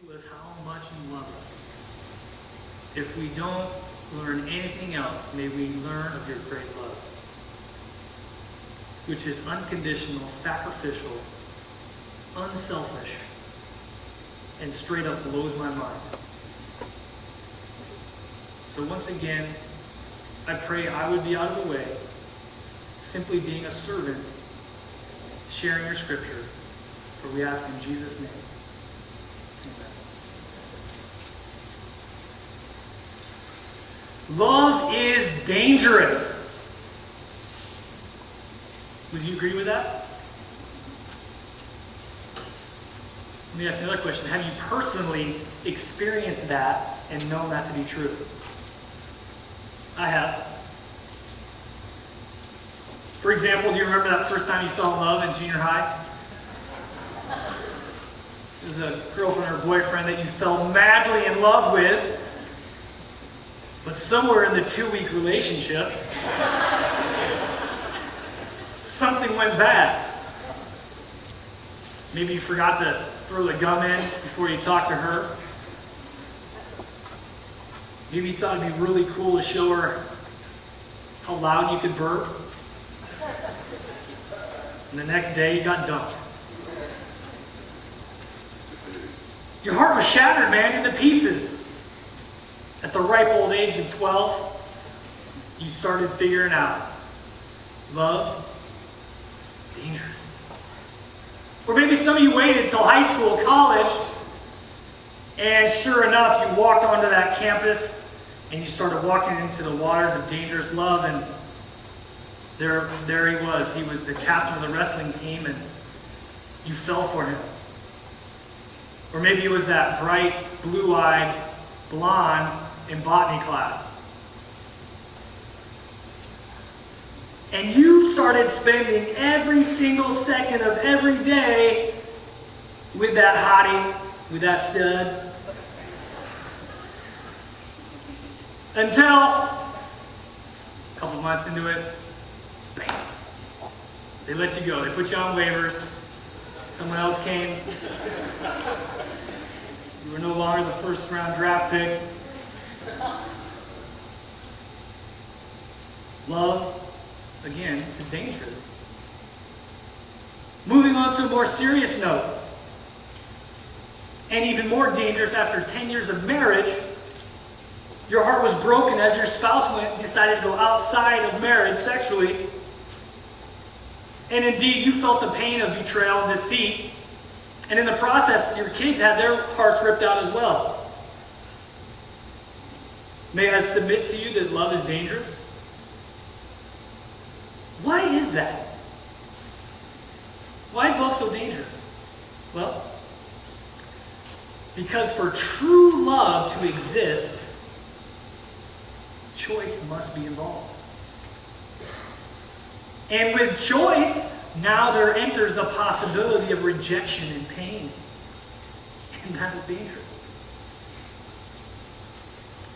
with how much you love us. If we don't learn anything else, may we learn of your great love, which is unconditional, sacrificial, unselfish, and straight up blows my mind. So once again, I pray I would be out of the way, simply being a servant, sharing your scripture, for we ask in Jesus' name. Amen. Love is dangerous. Would you agree with that? Let me ask another question. Have you personally experienced that and known that to be true? I have. For example, do you remember that first time you fell in love in junior high? It was a girlfriend or boyfriend that you fell madly in love with, but somewhere in the 2-week relationship, something went bad. Maybe you forgot to throw the gum in before you talked to her. Maybe you thought it'd be really cool to show her how loud you could burp. And the next day you got dumped. Your heart was shattered, man, into pieces. At the ripe old age of 12, you started figuring out love, dangerous. Or maybe some of you waited until high school, college, and sure enough, you walked onto that campus and you started walking into the waters of dangerous love, and there he was. He was the captain of the wrestling team, and you fell for him. Or maybe it was that bright, blue-eyed blonde in botany class. And you started spending every single second of every day with that hottie, with that stud. Until a couple months into it, bam, they let you go. They put you on waivers. Someone else came. You were no longer the first round draft pick. Love, again, is dangerous. Moving on to a more serious note, and even more dangerous after 10 years of marriage, your heart was broken as your spouse decided to go outside of marriage sexually. And indeed, you felt the pain of betrayal and deceit. And in the process, your kids had their hearts ripped out as well. May I submit to you that love is dangerous? Why is that? Why is love so dangerous? Well, because for true love to exist, choice must be involved. And with choice, now there enters the possibility of rejection and pain. And that is dangerous.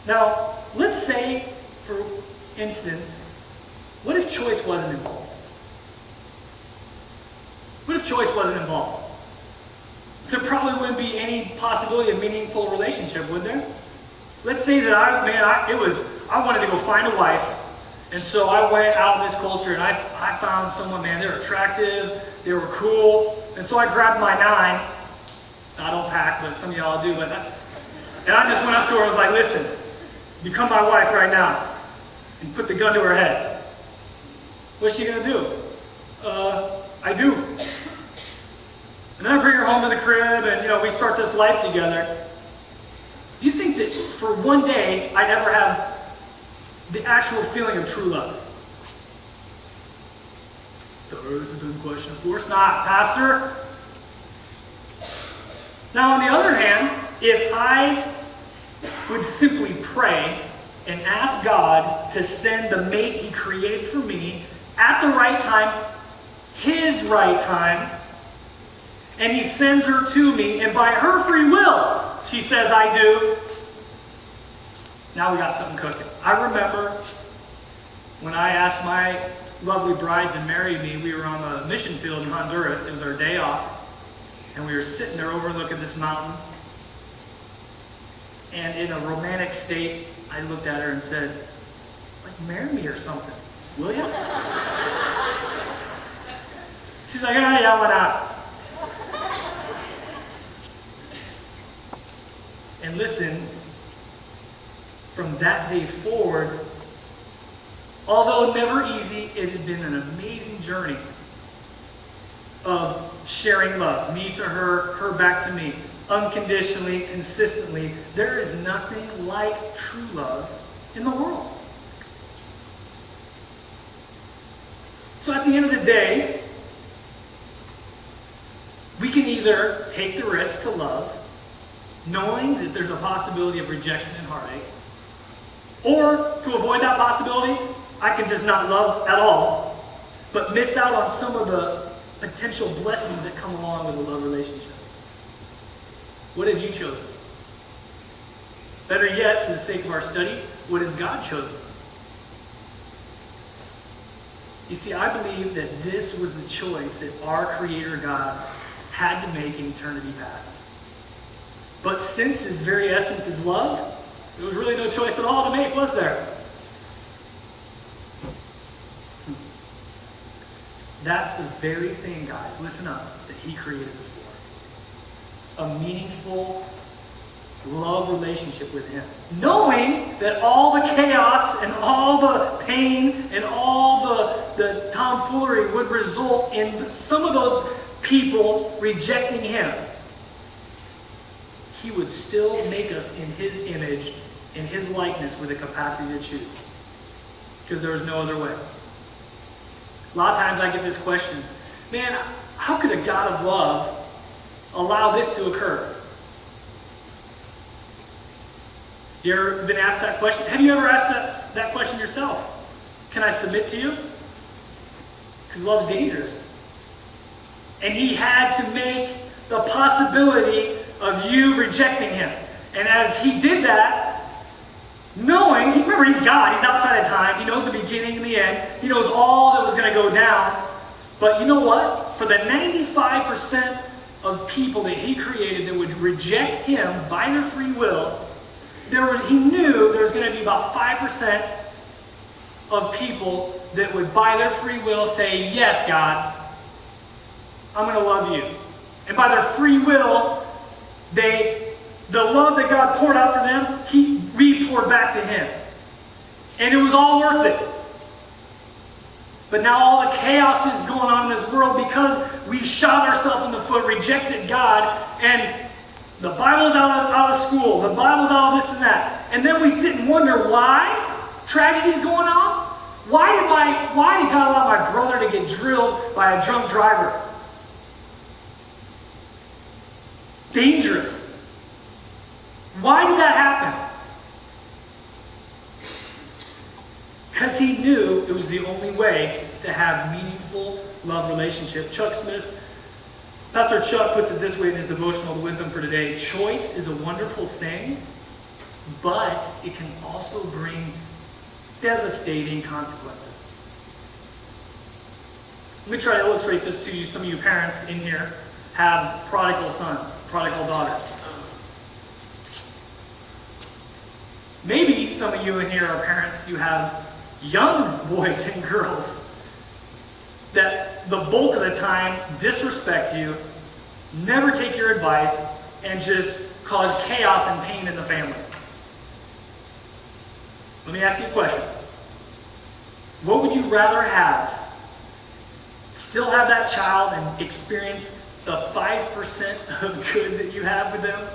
Now, let's say, for instance, what if choice wasn't involved? What if choice wasn't involved? There probably wouldn't be any possibility of meaningful relationship, would there? Let's say that I wanted to go find a wife, and so I went out in this culture and I found someone, man, they're attractive, they were cool, and so I grabbed my 9. I don't pack, but some of y'all do, and I just went up to her and was like, listen, become my wife right now, and put the gun to her head. What's she gonna do? I do. And then I bring her home to the crib, and we start this life together. Do you think that for one day I'd ever have the actual feeling of true love? That is a good question. Of course not, Pastor. Now, on the other hand, if I would simply pray and ask God to send the mate He created for me at the right time, His right time, and He sends her to me, and by her free will, she says, I do. Now we got something cooking. I remember when I asked my lovely bride to marry me, we were on the mission field in Honduras. It was our day off. And we were sitting there overlooking this mountain. And in a romantic state, I looked at her and said, like, marry me or something, will ya? She's like, oh, yeah, why not? And listen, from that day forward, although never easy, it had been an amazing journey of sharing love. Me to her, her back to me. Unconditionally, consistently. There is nothing like true love in the world. So at the end of the day, we can either take the risk to love, knowing that there's a possibility of rejection and heartache, or to avoid that possibility, I can just not love at all, but miss out on some of the potential blessings that come along with a love relationship. What have you chosen? Better yet, for the sake of our study, what has God chosen? You see, I believe that this was the choice that our Creator God had to make in eternity past. But since His very essence is love, there was really no choice at all to make, was there? That's the very thing, guys, listen up, that He created us for. A meaningful love relationship with Him. Knowing that all the chaos and all the pain and all the tomfoolery would result in some of those people rejecting Him, He would still make us in His image, in His likeness, with the capacity to choose. Because there is no other way. A lot of times I get this question, man, how could a God of love allow this to occur? You ever been asked that question? Have you ever asked that question yourself? Can I submit to you? Because love's dangerous. And He had to make the possibility of you rejecting Him. And as He did that, knowing, remember, He's God, He's outside of time, He knows the beginning and the end, He knows all that was going to go down. But you know what? For the 95% of people that He created that would reject Him by their free will, He knew there was going to be about 5% of people that would, by their free will, say, yes, God, I'm going to love you. And by their free will, the love that God poured out to them, He re-poured back to Him. And it was all worth it. But now all the chaos is going on in this world because we shot ourselves in the foot, rejected God, and the Bible's out of school, the Bible's out of this and that. And then we sit and wonder why tragedy's going on? Why did God allow my brother to get drilled by a drunk driver? Dangerous. Why did that happen? Because He knew it was the only way to have meaningful love relationship. Pastor Chuck puts it this way in his devotional, The Wisdom for Today. Choice is a wonderful thing, but it can also bring devastating consequences. Let me try to illustrate this to you. Some of you parents in here have prodigal sons, prodigal daughters. Maybe some of you in here are parents, you have young boys and girls that the bulk of the time disrespect you, never take your advice, and just cause chaos and pain in the family. Let me ask you a question. What would you rather have? Still have that child and experience the 5% of good that you have with them?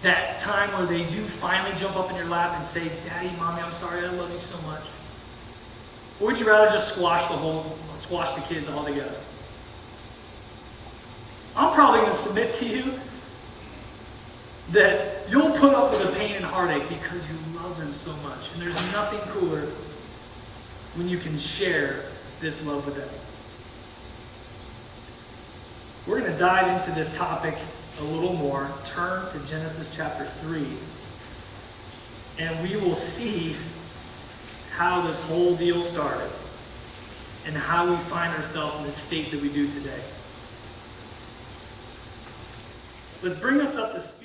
That time where they do finally jump up in your lap and say, Daddy, Mommy, I'm sorry, I love you so much. Or would you rather just squash the kids all together? I'm probably going to submit to you that you'll put up with the pain and heartache because you love them so much. And there's nothing cooler when you can share this love with them. We're going to dive into this topic a little more. Turn to Genesis chapter 3. And we will see how this whole deal started and how we find ourselves in the state that we do today. Let's bring us up to speed.